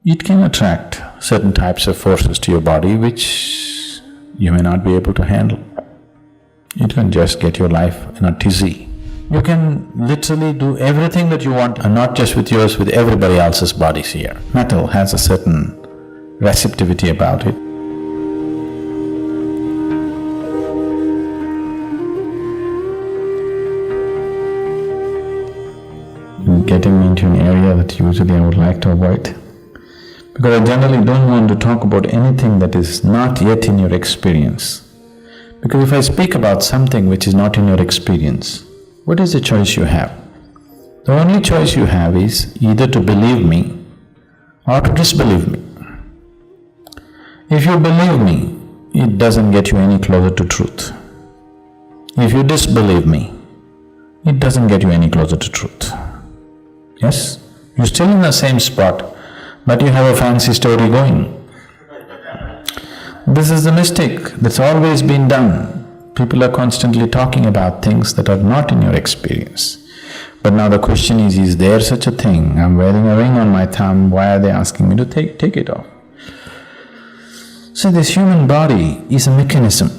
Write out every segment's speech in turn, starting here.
it can attract certain types of forces to your body which you may not be able to handle. It can just get your life in a tizzy. You can literally do everything that you want, and not just with yours, with everybody else's bodies here. Metal has a certain receptivity about it. Getting into an area that usually I would like to avoid, because I generally don't want to talk about anything that is not yet in your experience. Because if I speak about something which is not in your experience, what is the choice you have? The only choice you have is either to believe me or to disbelieve me. If you believe me, it doesn't get you any closer to truth. If you disbelieve me, it doesn't get you any closer to truth. Yes? You're still in the same spot, but you have a fancy story going. This is the mistake that's always been done. People are constantly talking about things that are not in your experience. But now the question is there such a thing? I'm wearing a ring on my thumb, why are they asking me to take it off? So this human body is a mechanism.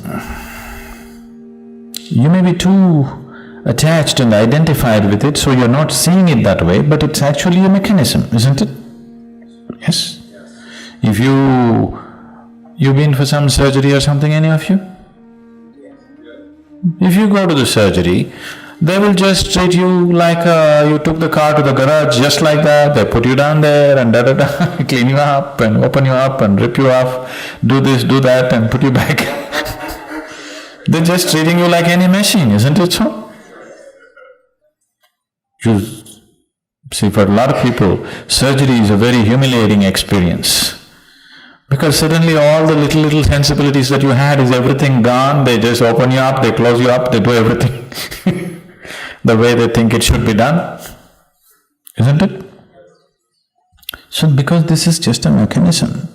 You may be too attached and identified with it, so you're not seeing it that way, but it's actually a mechanism, isn't it? Yes? If you've been for some surgery or something, any of you? If you go to the surgery, they will just treat you like you took the car to the garage just like that. They put you down there and da-da-da, clean you up and open you up and rip you off, do this, do that and put you back. They're just treating you like any machine, isn't it so? You see, for a lot of people, surgery is a very humiliating experience. Because suddenly all the little sensibilities that you had is everything gone, they just open you up, they close you up, they do everything the way they think it should be done, isn't it? So because this is just a mechanism,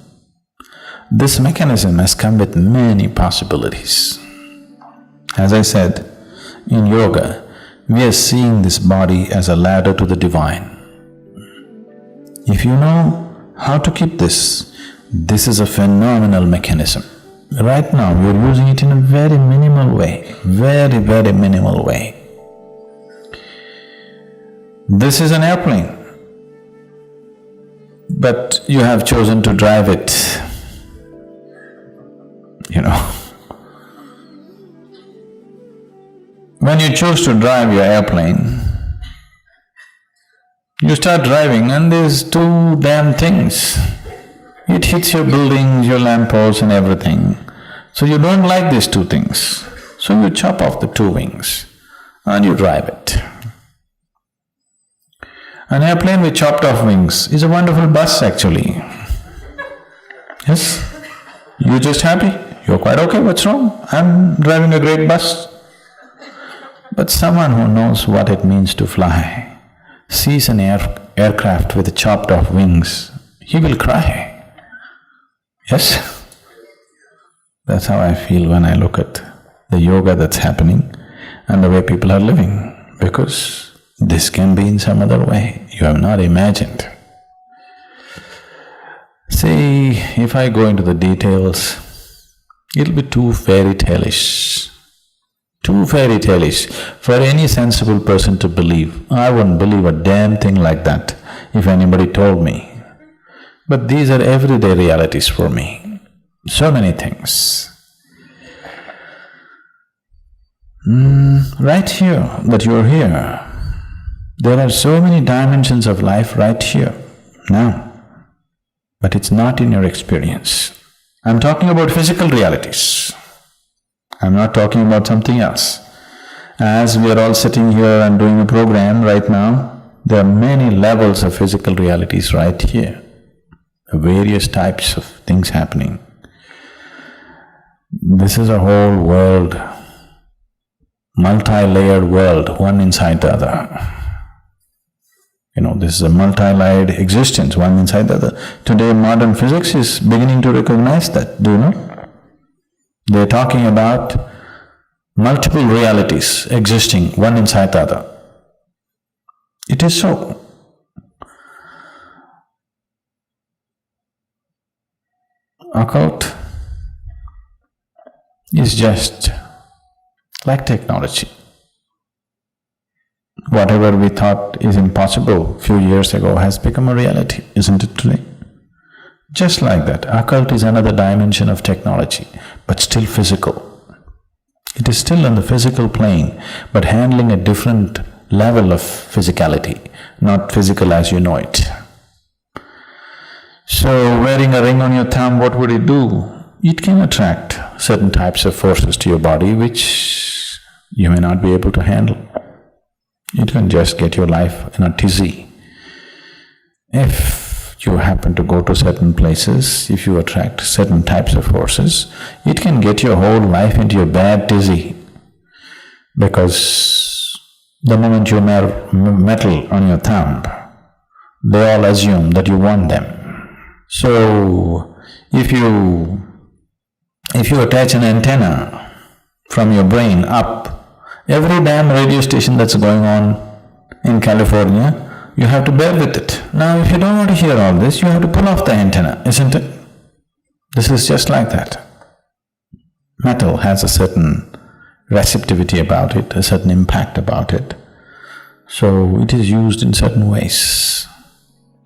this mechanism has come with many possibilities. As I said, in yoga, we are seeing this body as a ladder to the divine. If you know how to keep this is a phenomenal mechanism. Right now, we're using it in a very minimal way, very minimal way. This is an airplane, but you have chosen to drive it, you know. When you choose to drive your airplane, you start driving and there's two damn things. It hits your buildings, your lampposts and everything. So you don't like these two things. So you chop off the two wings and you drive it. An airplane with chopped off wings is a wonderful bus actually. Yes? You're just happy? You're quite okay, what's wrong? I'm driving a great bus. But someone who knows what it means to fly sees an aircraft with chopped off wings, he will cry. Yes? That's how I feel when I look at the yoga that's happening and the way people are living, because this can be in some other way you have not imagined. See, if I go into the details, it'll be too fairy tale-ish. Too fairy tale-ish for any sensible person to believe. I wouldn't believe a damn thing like that if anybody told me. But these are everyday realities for me. So many things. Right here, that you're here, there are so many dimensions of life right here, now. But it's not in your experience. I'm talking about physical realities. I'm not talking about something else. As we are all sitting here and doing a program right now, there are many levels of physical realities right here, various types of things happening. This is a whole world, multi-layered world, one inside the other. You know, this is a multi-layered existence, one inside the other. Today modern physics is beginning to recognize that, do you know? They're talking about multiple realities existing, one inside the other. It is so. occult is just like technology. Whatever we thought is impossible few years ago has become a reality, isn't it today? Just like that, occult is another dimension of technology, but still physical. It is still on the physical plane, but handling a different level of physicality, not physical as you know it. So, wearing a ring on your thumb, what would it do? It can attract certain types of forces to your body which you may not be able to handle. It can just get your life in a tizzy. If you happen to go to certain places, if you attract certain types of forces, it can get your whole life into a bad tizzy. Because the moment you wear metal on your thumb, they all assume that you want them. So, if you attach an antenna from your brain up, every damn radio station that's going on in California, you have to bear with it. Now, if you don't want to hear all this, you have to pull off the antenna, isn't it? This is just like that. Metal has a certain receptivity about it, a certain impact about it. So, it is used in certain ways.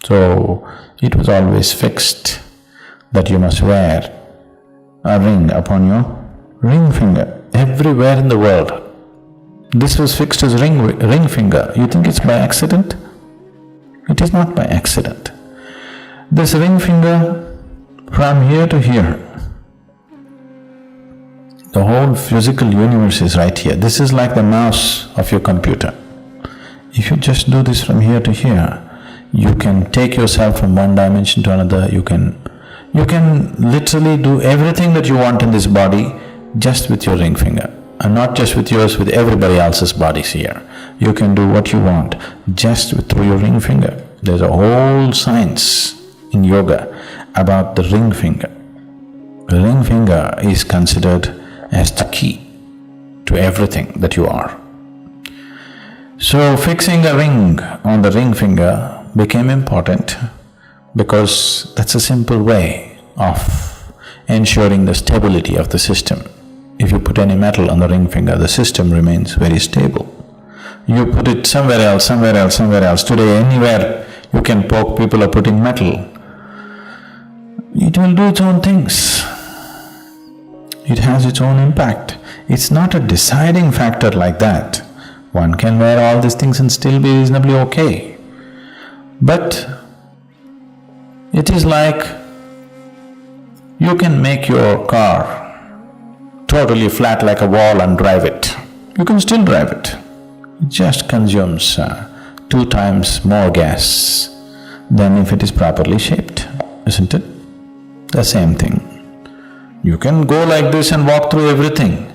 So, it was always fixed that you must wear a ring upon your ring finger, everywhere in the world. This was fixed as ring finger. You think it's by accident? It is not by accident. This ring finger from here to here, the whole physical universe is right here. This is like the mouse of your computer. If you just do this from here to here, you can take yourself from one dimension to another. You can literally do everything that you want in this body just with your ring finger. And not just with yours, with everybody else's bodies here. You can do what you want just through your ring finger. There's a whole science in yoga about the ring finger. The ring finger is considered as the key to everything that you are. So, fixing a ring on the ring finger became important because that's a simple way of ensuring the stability of the system. If you put any metal on the ring finger, the system remains very stable. You put it somewhere else, somewhere else, somewhere else. Today, anywhere you can poke, people are putting metal. It will do its own things. It has its own impact. It's not a deciding factor like that. One can wear all these things and still be reasonably okay. But it is like you can make your car totally flat like a wall and drive it. You can still drive it. It just consumes 2 times more gas than if it is properly shaped, isn't it? The same thing. You can go like this and walk through everything,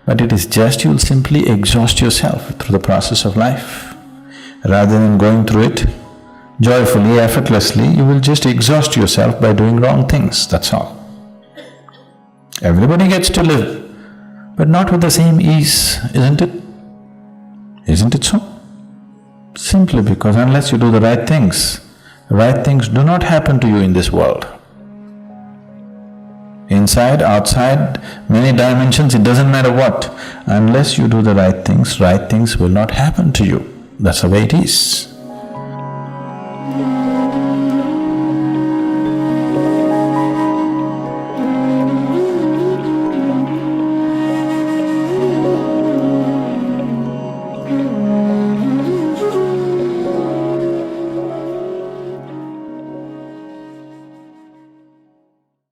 but it is just you'll simply exhaust yourself through the process of life. Rather than going through it joyfully, effortlessly, you will just exhaust yourself by doing wrong things, that's all. Everybody gets to live, but not with the same ease, isn't it? Isn't it so? Simply because unless you do the right things do not happen to you in this world. Inside, outside, many dimensions, it doesn't matter what. Unless you do the right things will not happen to you. That's the way it is.